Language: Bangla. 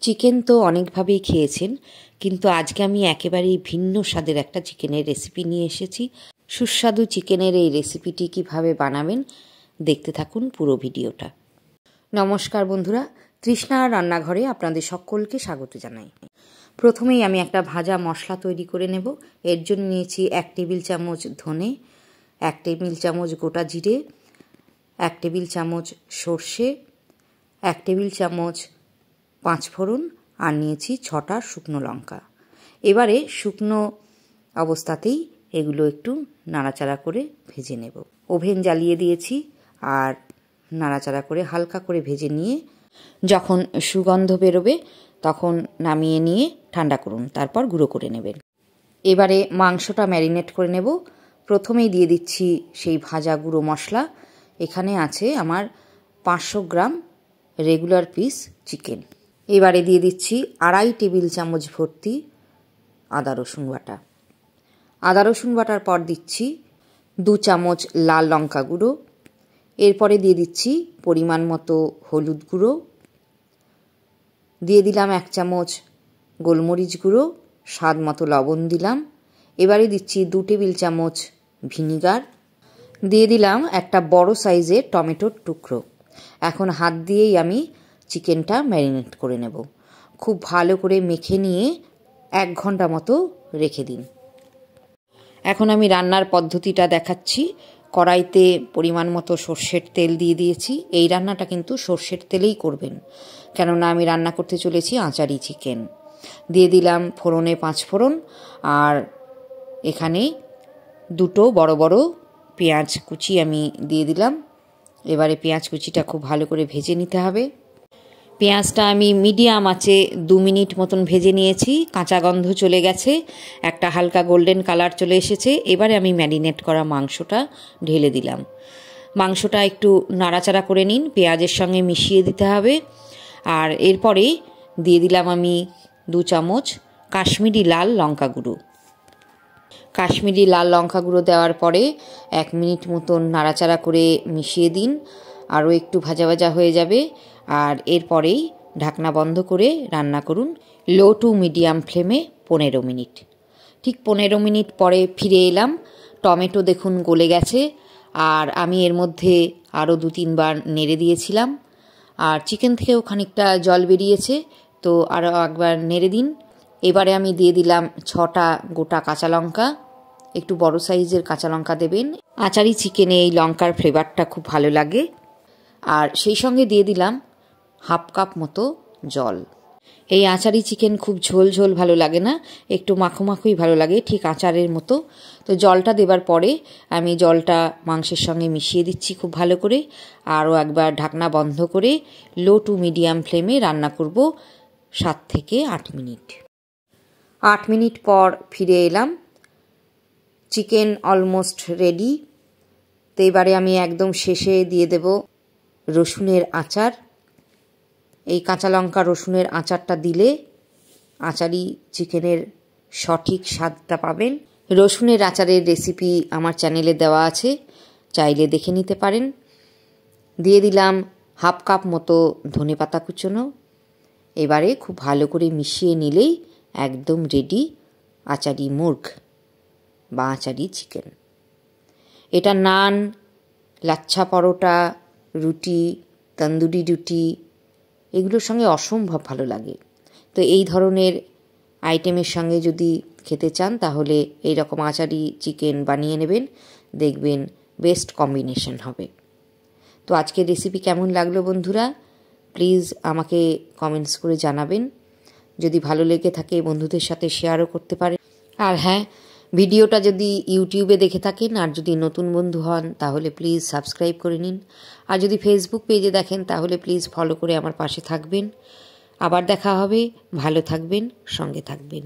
চিকেন তো অনেকভাবেই খেয়েছেন, কিন্তু আজকে আমি একেবারেই ভিন্ন স্বাদের একটা চিকেনের রেসিপি নিয়ে এসেছি। সুস্বাদু চিকেনের এই রেসিপিটি কিভাবে বানাবেন দেখতে থাকুন পুরো ভিডিওটা। নমস্কার বন্ধুরা, তৃষ্ণা রান্নাঘরে আপনাদের সকলকে স্বাগত জানাই। প্রথমেই আমি একটা ভাজা মশলা তৈরি করে নেব। এর জন্য নিয়েছি 1 টেবিল চামচ ধনে, 1 টেবিল চামচ গোটা জিরে, 1 টেবিল চামচ সর্ষে, 1 টেবিল চামচ 5 ফোড়ন, আর নিয়েছি 6টা শুকনো লঙ্কা। এবারে শুকনো অবস্থাতেই এগুলো একটু নাড়াচাড়া করে ভেজে নেব। ওভেন জ্বালিয়ে দিয়েছি আর নাড়াচাড়া করে হালকা করে ভেজে নিয়ে যখন সুগন্ধ বেরোবে তখন নামিয়ে নিয়ে ঠান্ডা করুন, তারপর গুঁড়ো করে নেবেন। এবারে মাংসটা ম্যারিনেট করে নেব। প্রথমেই দিয়ে দিচ্ছি সেই ভাজা গুঁড়ো মশলা। এখানে আছে আমার 500 গ্রাম রেগুলার পিস চিকেন। এবারে দিয়ে দিচ্ছি 2.5 টেবিল চামচ ভর্তি আদা রসুন বাটা। আদা রসুন বাটার পর দিচ্ছি 2 চামচ লাল লঙ্কা গুঁড়ো। এরপরে দিয়ে দিচ্ছি পরিমাণ মতো হলুদ গুঁড়ো, দিয়ে দিলাম 1 চামচ গোলমরিচ গুঁড়ো, স্বাদ মতো লবণ দিলাম। এবারে দিচ্ছি 2 টেবিল চামচ ভিনিগার, দিয়ে দিলাম একটা বড় সাইজের টমেটোর টুকরো। এখন হাত দিয়েই আমি চিকেনটা ম্যারিনেট করে নেব। খুব ভালো করে মেখে নিয়ে 1 ঘন্টা মতো রেখে দিন। এখন আমি রান্নার পদ্ধতিটা দেখাচ্ছি। কড়াইতে পরিমাণ মতো সর্ষের তেল দিয়ে দিয়েছি। এই রান্নাটা কিন্তু সর্ষের তেলেই করবেন, কেননা আমি রান্না করতে চলেছি আচারি চিকেন। দিয়ে দিলাম ফোড়নে 5 ফোড়ন, আর এখানে 2টো বড় বড় পেঁয়াজ কুচি আমি দিয়ে দিলাম। এবারে পেঁয়াজ কুচিটা খুব ভালো করে ভেজে নিতে হবে। পেঁয়াজটা আমি মিডিয়াম আঁচে 2 মিনিট মতন ভেজে নিয়েছি। কাঁচা গন্ধ চলে গেছে, একটা হালকা গোল্ডেন কালার চলে এসেছে। এবারে আমি ম্যারিনেট করা মাংসটা ঢেলে দিলাম। মাংসটা একটু নাড়াচাড়া করে নিন, পেঁয়াজের সঙ্গে মিশিয়ে দিতে হবে। আর এরপরে দিয়ে দিলাম আমি 2 চামচ কাশ্মীরি লাল লঙ্কা গুঁড়ো। কাশ্মীরি লাল লঙ্কা গুঁড়ো দেওয়ার পরে 1 মিনিট মতন নাড়াচাড়া করে মিশিয়ে দিন। আরও একটু ভাজা ভাজা হয়ে যাবে, আর এরপরেই ঢাকনা বন্ধ করে রান্না করুন লো টু মিডিয়াম ফ্লেমে 15 মিনিট। ঠিক 15 মিনিট পরে ফিরে এলাম। টমেটো দেখুন গলে গেছে, আর আমি এর মধ্যে আরও 2-3 বার নেড়ে দিয়েছিলাম। আর চিকেন থেকেও খানিকটা জল বেরিয়েছে, তো আরও একবার নেড়ে দিন। এবারে আমি দিয়ে দিলাম 6টা গোটা কাঁচা লঙ্কা। একটু বড় সাইজের কাঁচা লঙ্কা দেবেন, আচারি চিকেনে এই লঙ্কার ফ্লেভারটা খুব ভালো লাগে। আর সেই সঙ্গে দিয়ে দিলাম 1/2 কাপ মতো জল। এই আচারি চিকেন খুব ঝোল ঝোল ভালো লাগে না, একটু মাখো মাখোই ভালো লাগে, ঠিক আচারের মতো। তো জলটা দেবার পরে আমি জলটা মাংসের সঙ্গে মিশিয়ে দিচ্ছি খুব ভালো করে। আরও একবার ঢাকনা বন্ধ করে লো টু মিডিয়াম ফ্লেমে রান্না করব 7 থেকে 8 মিনিট। 8 মিনিট পর ফিরে এলাম। Chicken almost ready. তো এবারে আমি একদম শেষে দিয়ে দেব রসুনের আচার। এই কাঁচা লঙ্কা রসুনের আচারটা দিলে আচারি চিকেনের সঠিক স্বাদটা পাবেন। রসুনের আচারের রেসিপি আমার চ্যানেলে দেওয়া আছে, চাইলে দেখে নিতে পারেন। দিয়ে দিলাম 1/2 কাপ মতো ধনেপাতা কুচোনো। এবারে খুব ভালো করে মিশিয়ে নিলেই একদম রেডি আচারি মুর্গ বা আচারি চিকেন। এটা নান, লাচ্ছা পরোটা, রুটি, তন্দুরি রুটি এগুলোর সঙ্গে অসম্ভব ভালো লাগে। তো এই ধরনের আইটেমের সঙ্গে যদি খেতে চান তাহলে এই রকম আচারি চিকেন বানিয়ে নেবেন, দেখবেন বেস্ট কম্বিনেশন হবে। তো আজকের রেসিপি কেমন লাগলো বন্ধুরা, প্লিজ আমাকে কমেন্টস করে জানাবেন। যদি ভালো লেগে থাকে বন্ধুদের সাথে শেয়ারও করতে পারেন। আর হ্যাঁ, ভিডিওটা যদি ইউটিউবে দেখে থাকেন আর যদি নতুন বন্ধু হন তাহলে প্লিজ সাবস্ক্রাইব করে নিন। আর যদি ফেসবুক পেজে দেখেন তাহলে প্লিজ ফলো করে আমার পাশে থাকবেন। আবার দেখা হবে। ভালো থাকবেন, সঙ্গে থাকবেন।